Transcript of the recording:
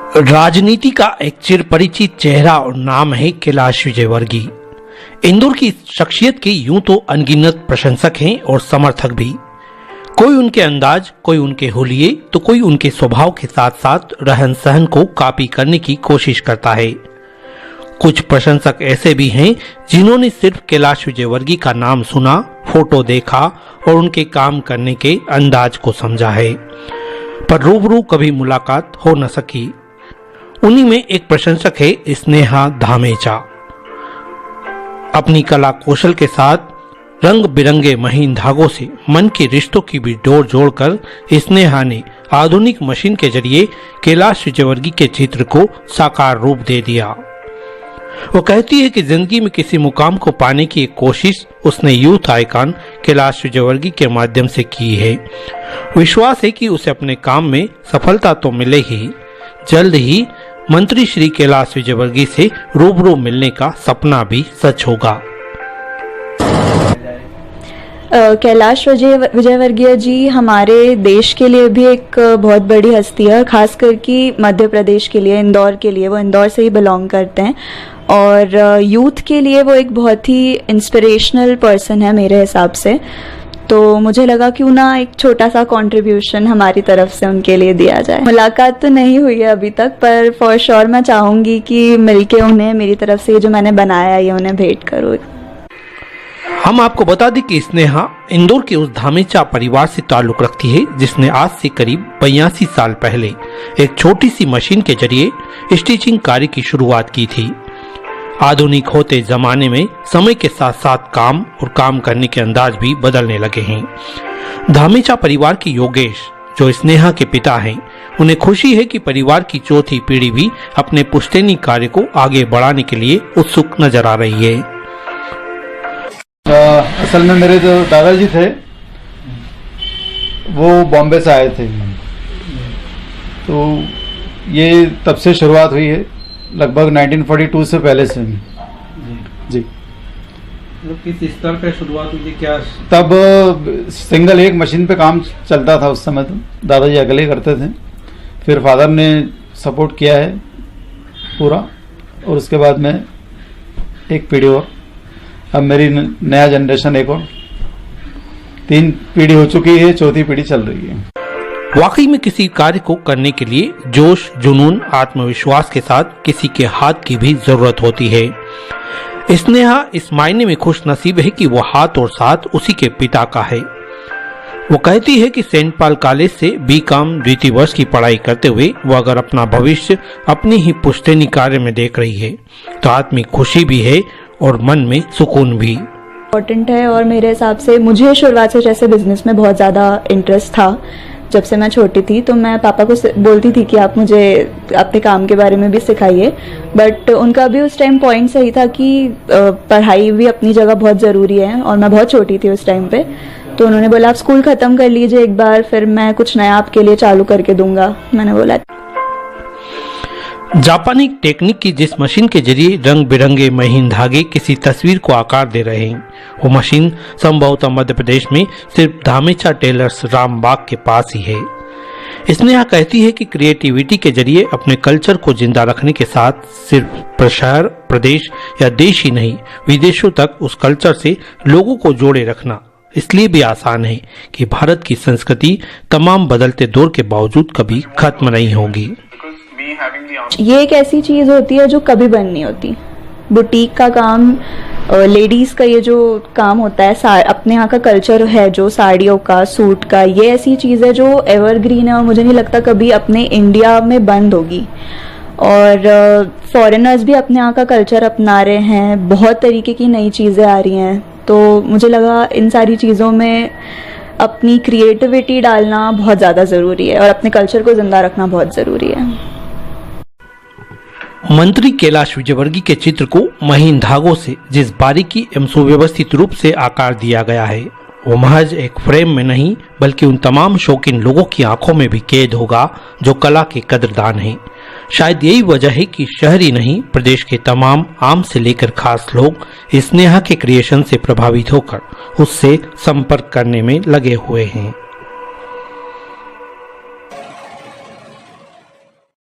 राजनीति का एक चिरपरिचित चेहरा और नाम है कैलाश विजयवर्गीय। इंदौर की शख्सियत के यूं तो अनगिनत प्रशंसक हैं और समर्थक भी। कोई उनके अंदाज, कोई उनके हुलिये, तो कोई उनके स्वभाव के साथ साथ रहन सहन को कॉपी करने की कोशिश करता है। कुछ प्रशंसक ऐसे भी हैं जिन्होंने सिर्फ कैलाश विजयवर्गीय का नाम सुना, फोटो देखा और उनके काम करने के अंदाज को समझा है, पर रूबरू कभी मुलाकात हो न सकी। उन्हीं में एक प्रशंसक है स्नेहा धामेचा। अपनी कला कौशल के साथ रंग बिरंगे महीन धागों से मन के रिश्तों की भी डोर जोड़कर स्नेहा ने आधुनिक मशीन के जरिए कैलाश विजयवर्गीय के चित्र को साकार रूप दे दिया। वो कहती है कि जिंदगी में किसी मुकाम को पाने की एक कोशिश उसने यूथ आइकॉन कैलाश विजयवर्गीय के माध्यम से की है। विश्वास है कि उसे अपने काम में सफलता तो मिले ही, जल्द ही मंत्री श्री कैलाश विजयवर्गीय से रूबरू मिलने का सपना भी सच होगा। कैलाश विजयवर्गीय जी हमारे देश के लिए भी एक बहुत बड़ी हस्ती है, खास करके मध्य प्रदेश के लिए, इंदौर के लिए। वो इंदौर से ही बिलोंग करते हैं और यूथ के लिए वो एक बहुत ही इंस्पिरेशनल पर्सन है मेरे हिसाब से। तो मुझे लगा क्यों ना एक छोटा सा कंट्रीब्यूशन हमारी तरफ से उनके लिए दिया जाए। मुलाकात तो नहीं हुई है अभी तक, पर फॉर श्योर मैं चाहूँगी कि मिलके उन्हें मेरी तरफ से जो मैंने बनाया है उन्हें भेंट करूँ। हम आपको बता दें कि स्नेहा इंदौर के उस धामेचा परिवार से ताल्लुक रखती है जिसने आज से करीब 82 साल पहले एक छोटी सी मशीन के जरिए स्टिचिंग कार्य की शुरुआत की थी। आधुनिक होते जमाने में समय के साथ साथ काम और काम करने के अंदाज भी बदलने लगे हैं। धामेचा परिवार के योगेश, जो स्नेहा के पिता हैं, उन्हें खुशी है कि परिवार की चौथी पीढ़ी भी अपने पुश्तैनी कार्य को आगे बढ़ाने के लिए उत्सुक नजर आ रही है। असल में मेरे जो दादाजी थे वो बॉम्बे से आए थे, तो ये तब से शुरुआत हुई है, लगभग 1942 से पहले से। जी किस स्तर पे शुरुआत हुई, क्या तब सिंगल एक मशीन पे काम चलता था उस समय, तो दादाजी अकेले करते थे। फिर फादर ने सपोर्ट किया है पूरा, और उसके बाद में एक पीढ़ी और, अब मेरी नया जनरेशन एक और, 3 पीढ़ी हो चुकी है, चौथी पीढ़ी चल रही है। वाकई में किसी कार्य को करने के लिए जोश, जुनून, आत्मविश्वास के साथ किसी के हाथ की भी जरूरत होती है। स्नेहा इस मायने में खुश नसीब है कि वो हाथ और साथ उसी के पिता का है। वो कहती है कि सेंट पॉल कॉलेज से B.Com द्वितीय वर्ष की पढ़ाई करते हुए वो अगर अपना भविष्य अपनी ही पुश्तैनी कार्य में देख रही है तो आत्मिक खुशी भी है और मन में सुकून भी। इम्पोर्टेंट है, और मेरे हिसाब से मुझे शुरुआत से जैसे बिजनेस में बहुत ज़्यादा इंटरेस्ट था। जब से मैं छोटी थी तो मैं पापा को बोलती थी कि आप मुझे अपने काम के बारे में भी सिखाइए, बट उनका भी उस टाइम पॉइंट सही था कि पढ़ाई भी अपनी जगह बहुत ज़रूरी है, और मैं बहुत छोटी थी उस टाइम पे। तो उन्होंने बोला आप स्कूल ख़त्म कर लीजिए एक बार, फिर मैं कुछ नया आपके लिए चालू करके दूंगा। मैंने बोला। जापानी टेक्निक की जिस मशीन के जरिए रंग बिरंगे महीन धागे किसी तस्वीर को आकार दे रहे हैं, वो मशीन संभवतः मध्य प्रदेश में सिर्फ धामेचा टेलर्स रामबाग के पास ही है। स्नेहा कहती है कि क्रिएटिविटी के जरिए अपने कल्चर को जिंदा रखने के साथ सिर्फ शहर, प्रदेश या देश ही नहीं, विदेशों तक उस कल्चर से लोगों को जोड़े रखना इसलिए भी आसान है कि भारत की संस्कृति तमाम बदलते दौर के बावजूद कभी खत्म नहीं होगी। ये एक ऐसी चीज होती है जो कभी बंद नहीं होती। बुटीक का काम, लेडीज का ये जो काम होता है, अपने यहाँ का कल्चर है जो साड़ियों का, सूट का, ये ऐसी चीज है जो एवरग्रीन है और मुझे नहीं लगता कभी अपने इंडिया में बंद होगी। और फॉरेनर्स भी अपने यहाँ का कल्चर अपना रहे हैं, बहुत तरीके की नई चीजें आ रही हैं। तो मुझे लगा इन सारी चीजों में अपनी क्रिएटिविटी डालना बहुत ज्यादा जरूरी है और अपने कल्चर को जिंदा रखना बहुत जरूरी है। मंत्री कैलाश विजयवर्गीय के चित्र को महीन धागों से जिस बारीकी एवं सुव्यवस्थित रूप से आकार दिया गया है, वो महज एक फ्रेम में नहीं बल्कि उन तमाम शौकीन लोगों की आंखों में भी कैद होगा जो कला के कदरदान हैं। शायद यही वजह है कि शहरी नहीं, प्रदेश के तमाम आम से लेकर खास लोग स्नेहा के क्रिएशन से प्रभावित होकर उससे संपर्क करने में लगे हुए हैं।